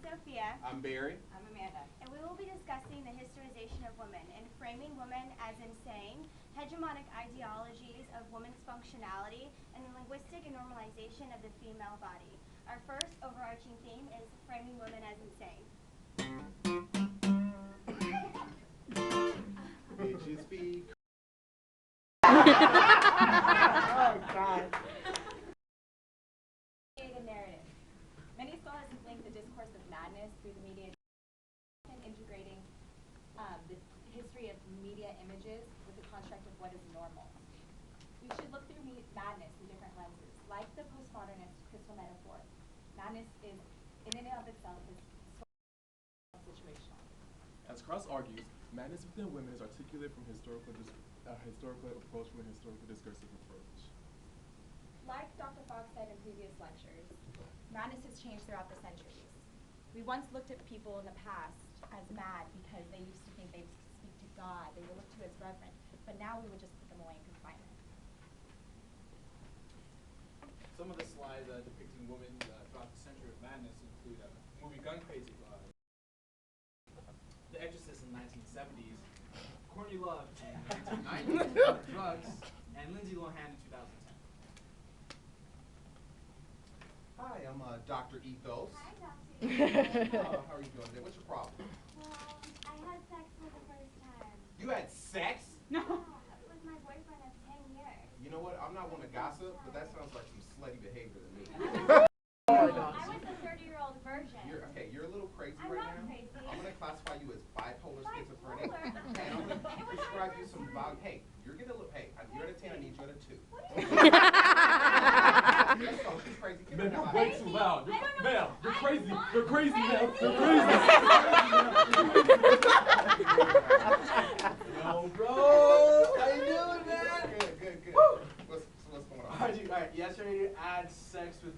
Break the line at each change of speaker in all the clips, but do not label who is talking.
Sophia.
I'm Barry.
I'm Amanda.
And we will be discussing the hysterization of women and framing women as insane, hegemonic ideologies of women's functionality, and the linguistic and normalization of the female body. Our first overarching theme is framing women as insane.
Bitches be
Oh, God.
Narrative. Many scholars have linked the discourse of madness through the media and integrating the history of media images with the construct of what is normal. We should look through madness in different lenses. Like the postmodernist crystal metaphor, madness is, in and of itself, is situational.
As Cross argues, madness within women is articulated from historical approach from a historical discursive approach.
Like Dr. Fox said in previous lectures, madness has changed throughout the centuries. We once looked at people in the past as mad because they used to think they would speak to God, they were looked to as reverent, but now we would just put them away in confinement.
Some of the slides depicting women throughout the century of madness include movie Gun Crazy, The Exorcist in the 1970s, Courtney Love in the 1990s, Drugs, and Lindsay Lohan in 2010.
Hi, I'm Dr. Ethos.
Hi, Dr.
How are you doing today? What's your problem?
Well, I had sex for the first time.
You had sex?
Yeah, with my boyfriend of 10 years.
You know what? I'm not one to gossip, but that sounds like some slutty behavior to me.
I was the 30-year-old version.
You're a little crazy
I'm
right
not
now.
crazy.
I'm gonna classify you as bipolar schizophrenic,
Bipolar?
and I'm gonna
It was
prescribe
my
you
first
some
time.
Hey, you're getting a little. Hey, you're at a 10. I need you at a 2.
What do you
Let's go. She's crazy. Get
Man,
her
you're
out.
way too loud.
I don't know.
Mel, you're
I'm
crazy.
not
You're crazy, Mel.
crazy.
You're crazy.
Yo, bro! How you doing, man?
Good. What's going on?
Alright, yesterday you had sex with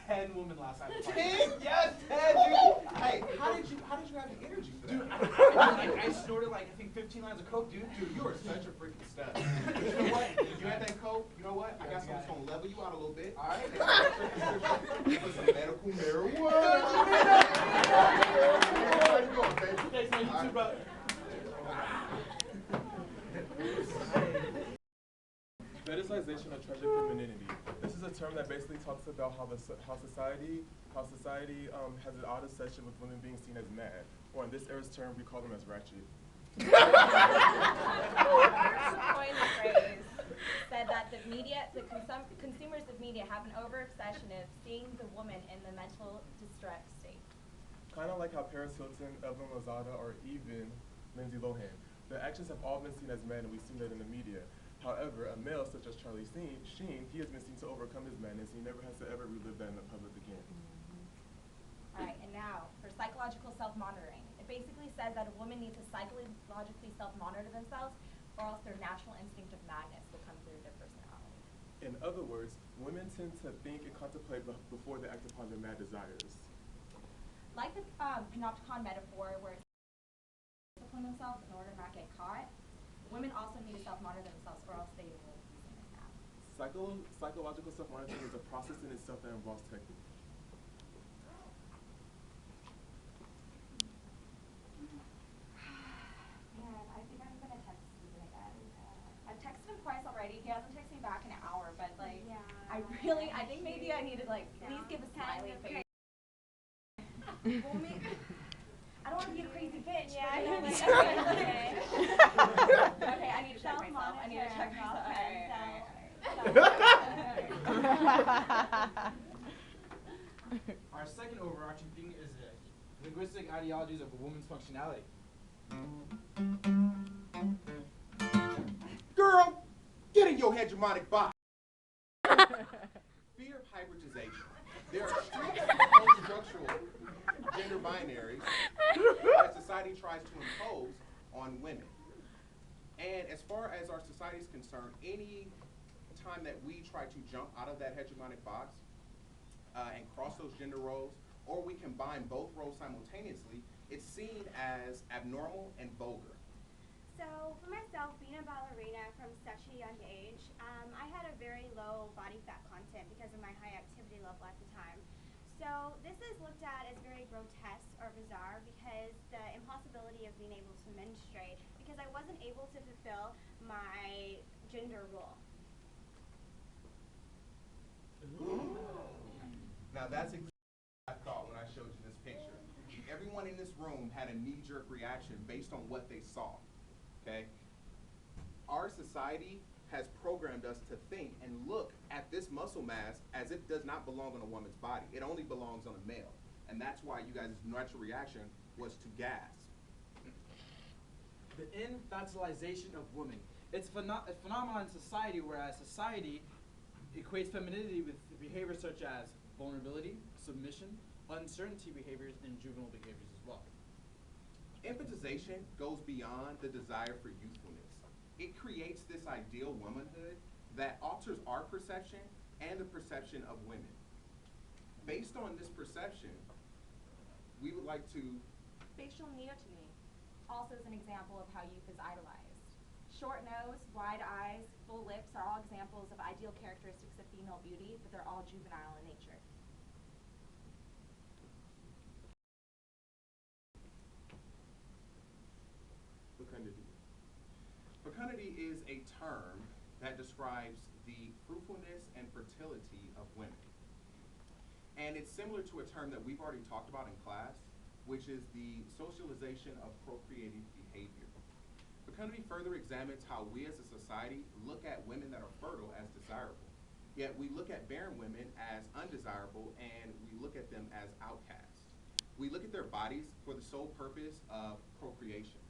10 women last night.
10? Yes, 10, dude. Hey, how did you have the energy for that?
Dude, I snorted like I think 15 lines of coke, dude.
Dude, you are such a freaking stud. But you know what? You had that coke. You know what? I got something that's gonna level you out a little bit. All right. With some medical marijuana. How you doing, baby?
Thanks, man. You too, brother.
Fetishization of tragic femininity. This is a term that basically talks about how society has an odd obsession with women being seen as mad, or in this era's term, we call them as ratchet.
Who coined the phrase said that the consumers of media have an over-obsession of seeing the woman in the mental distress state.
Kind of like how Paris Hilton, Evelyn Lozada, or even Lindsay Lohan. Their actions have all been seen as men, and we've seen that in the media. However, a male such as Charlie Sheen, he has been seen to overcome his madness, and he never has to ever relive that in the public again.
All right, and now for psychological self-monitoring. It basically says that a woman needs to psychologically self-monitor themselves, or else their natural instinct of madness will come through their personality.
In other words, women tend to think and contemplate before they act upon their mad desires.
Like the panopticon metaphor, where it's discipline themselves in order to not get caught, women also need to self-monitor themselves, or else they will be seen as mad.
Psychological self-monitoring is a process in itself that involves technique.
Man, I think I'm gonna text Stephen again. I've texted him twice already. He hasn't texted me back in an hour, but like,
Yeah.
I think maybe I need to like, please give a smiley face. Well, I don't want to be a crazy bitch.
Yeah,
but,
I know,
okay. Okay, I need to check myself. I need to check myself.
Our second overarching thing is linguistic ideologies of a woman's functionality.
Girl, get in your hegemonic box. Fear of hybridization. There are strict post-structural gender binaries that society tries to impose on women. And as far as our society is concerned, any time that we try to jump out of that hegemonic box and cross those gender roles, or we combine both roles simultaneously, it's seen as abnormal and vulgar.
So for myself, being a ballerina from such a young age, I had a very low body fat content because of my high activity level at the time. So this is looked at as very grotesque or bizarre because the impossibility of being able to menstruate because I wasn't able to fulfill my gender role.
Now that's exactly what I thought when I showed you this picture. Everyone in this room had a knee-jerk reaction based on what they saw, okay? Our society has programmed us to think and look at this muscle mass as if it does not belong on a woman's body. It only belongs on a male. And that's why you guys' natural reaction was to gasp.
The infantilization of women. It's a phenomenon in society, whereas society equates femininity with behaviors such as vulnerability, submission, uncertainty behaviors, and juvenile behaviors as well.
Infantization goes beyond the desire for youthfulness. It creates this ideal womanhood that alters our perception and the perception of women. Based on this perception, we would like to...
Facial neoteny also is an example of how youth is idolized. Short nose, wide eyes, full lips are all examples of ideal characteristics of female beauty, but they're all juvenile in nature.
Fecundity. Fecundity is a term that describes the fruitfulness and fertility of women. And it's similar to a term that we've already talked about in class, which is the socialization of procreating behavior. Fecundity further examines how we as a society look at women that are fertile as desirable. Yet we look at barren women as undesirable and we look at them as outcasts. We look at their bodies for the sole purpose of procreation.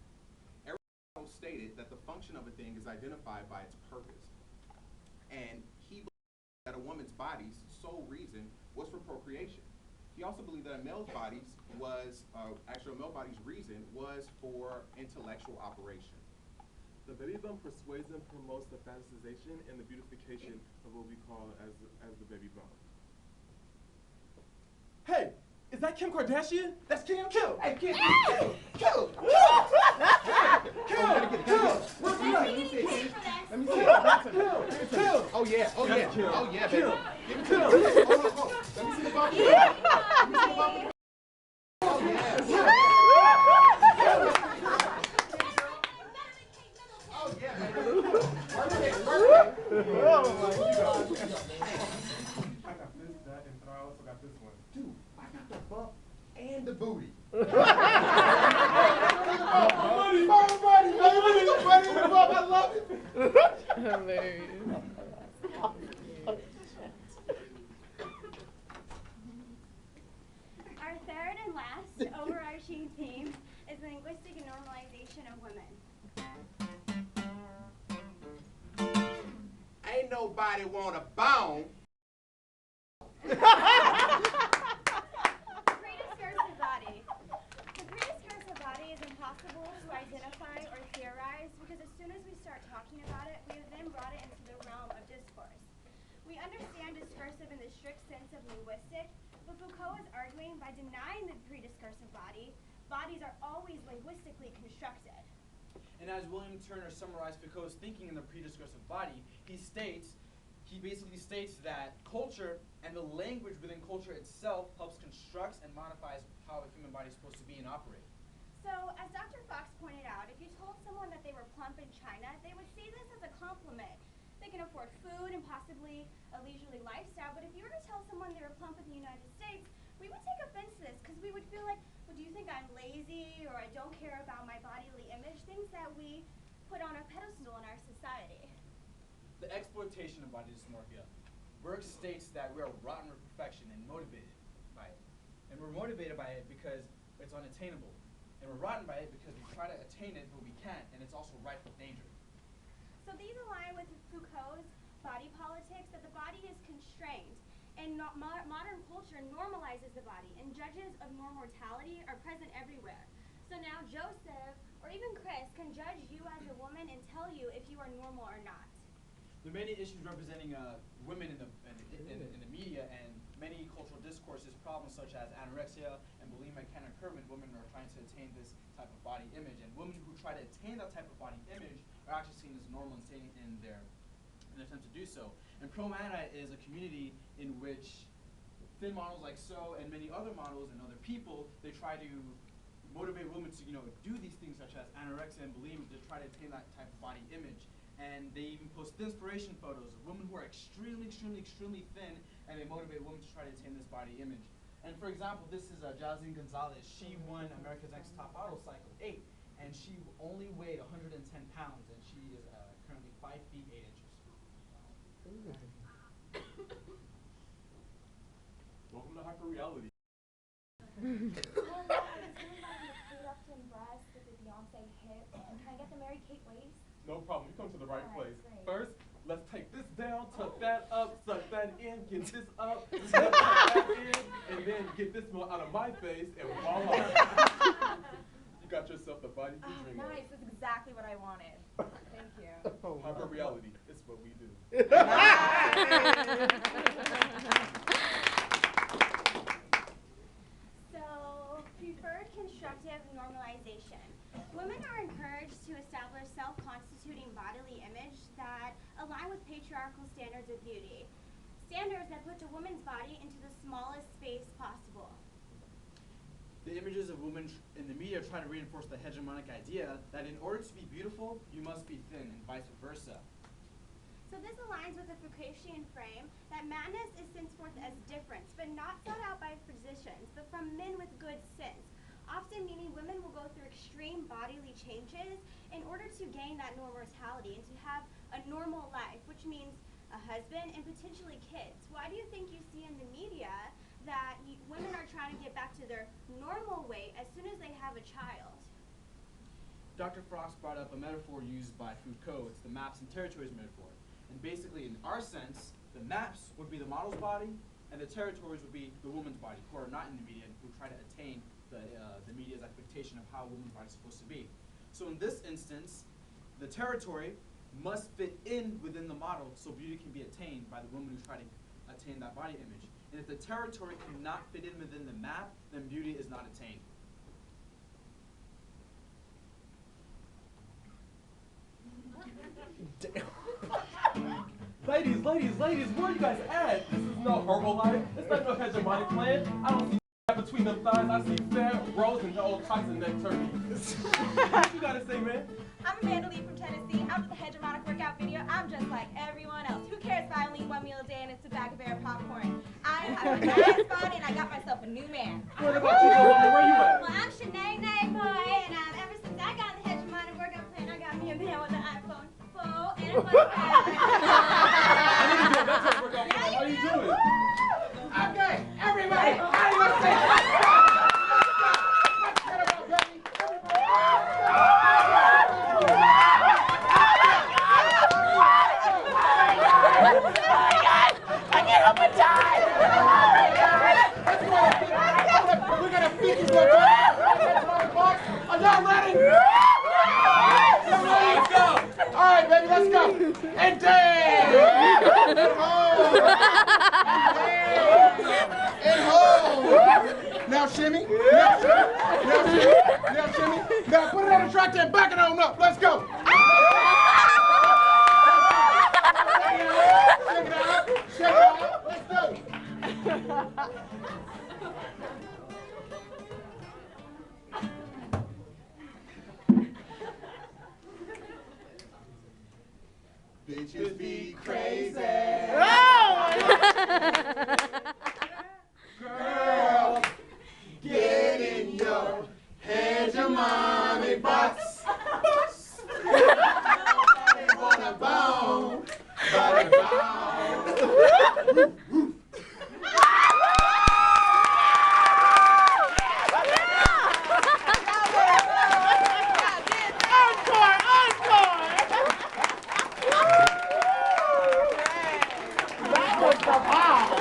Aristotle stated that the function of a thing is identified by its purpose. And he believed that a woman's body's sole reason was for procreation. He also believed that a male's body's reason was for intellectual operation.
The baby bump persuades and promotes the fantasization and the beautification of what we call as the baby bump. Hey, is that Kim Kardashian? That's Kim. Kill. Hey, Kim. Kill. Kill. Kill.
Let me see it.
Let me see it. Kill.
Oh yeah, oh yeah,
Kill.
oh yeah,
Kill.
baby. Give it to
Kill.
me. Hold on. Let me see the bump.
Yeah.
Let me see the bump. Oh yeah. Oh yeah, baby. Work it.
Oh my God. I got this, that, and I also got this one.
Dude, I got the bump and the booty. I love it.
Hilarious.
Our third and last overarching theme is the linguistic and normalization of women.
Ain't nobody want a bone.
Prediscursive body. The prediscursive body is impossible to identify or theorize because as soon as we start talking about it, we have then brought it into the realm of discourse. We understand discursive in the strict sense of linguistic, but Foucault is arguing by denying the prediscursive body, bodies are always linguistically constructed.
And as William Turner summarized Foucault's thinking in the prediscursive body, he basically states that culture and the language within culture itself helps constructs and modifies how a human body is supposed to be and operate.
So, as Dr. Fox pointed out, if you told someone that they were plump in China, they would see this as a compliment. They can afford food and possibly a leisurely lifestyle, but if you were to tell someone they were plump in the United States, we would take offense to this because we would feel like, well, do you think I'm lazy or I don't care about my bodily image? Things that we put on a pedestal in our society.
The exploitation of body dysmorphia. Burke states that we are rotten with perfection and motivated by it. And we're motivated by it because it's unattainable. And we're rotten by it because we try to attain it, but we can't, and it's also rife with danger.
So these align with Foucault's body politics, that the body is constrained. And modern culture normalizes the body, and judges of mortality are present everywhere. So now Joseph, or even Chris, can judge you as a woman and tell you if you are normal or not.
There are many issues representing women in the media and many cultural discourses, problems such as anorexia and bulimia can occur when women are trying to attain this type of body image. And women who try to attain that type of body image are actually seen as normal and staying in their attempt to do so. And Pro-Mana is a community in which thin models like so, and many other models and other people, they try to motivate women to, do these things such as anorexia and bulimia to try to attain that type of body image. And they even post inspiration photos of women who are extremely, extremely, extremely thin, and they motivate women to try to attain this body image. And for example, this is Jazlyn Gonzalez. She won America's Next Top Model Cycle 8, and she only weighed 110 pounds, and she is currently 5 feet 8 inches.
Welcome to hyper reality.
Breast with the Beyonce hip. And can I get the Mary Kate waist?
No problem. You come to the right place.
Great.
First, let's take this down, tuck that up, suck that in, get this up, suck that in, and then get this one out of my face, and voila. You got yourself the body you dream of.
Nice. That's exactly what I wanted. Thank you.
Hyper reality. It's what we do.
So, preferred constructive normalization. Women are encouraged to establish self-constituting bodily image that align with patriarchal standards of beauty. Standards that put a woman's body into the smallest space possible.
The images of women in the media try to reinforce the hegemonic idea that in order to be beautiful, you must be thin, and vice versa.
So this aligns with the Foucaultian frame that madness is henceforth as difference, but not sought out by physicians, but from men with good sense, often meaning women will go through extreme bodily changes in order to gain that normality and to have a normal life, which means a husband and potentially kids. Why do you think you see in the media that women are trying to get back to their normal weight as soon as they have a child?
Dr. Frost brought up a metaphor used by Foucault. It's the maps and territories metaphor. And basically, in our sense, the maps would be the model's body, and the territories would be the woman's body, who are not in the media and who try to attain the media's expectation of how a woman's body is supposed to be. So in this instance, the territory must fit in within the model so beauty can be attained by the woman who try to attain that body image. And if the territory cannot fit in within the map, then beauty is not attained.
Ladies, where are you guys at? This is no Herbalife. It's not no hegemonic plan. I don't see fat between the thighs. I see fat, rolls, and old types of neck turkey. What you gotta say, man?
I'm Amanda Lee from Tennessee. After the hegemonic workout video, I'm just like everyone else. Who cares if I only eat one meal a day and it's a bag of air popcorn? I have a nice body and I got myself a new man.
What about you, Yolanda? Where you at?
Well, I'm Shanae Nay Boy, and ever since I got the hegemonic workout plan, I got me a man with an iPhone 4 and a mustache.
I need to get that type of workout. How you doing?
Okay, everybody, how do you want to say let's get about baby? I can't help but die! We're gonna beat these ones up. Are y'all ready? Let's go! Alright, baby, let's go! And dance! And hold! Now shimmy, now shimmy, now shimmy, now shimmy. Now put it on the track there, back it on up. Let's go! Shake it out, shake it out, let's go! Bitches be crazy. Girl, get in your hegemonic box. Nobody wanna bone, but a bone. That was the power.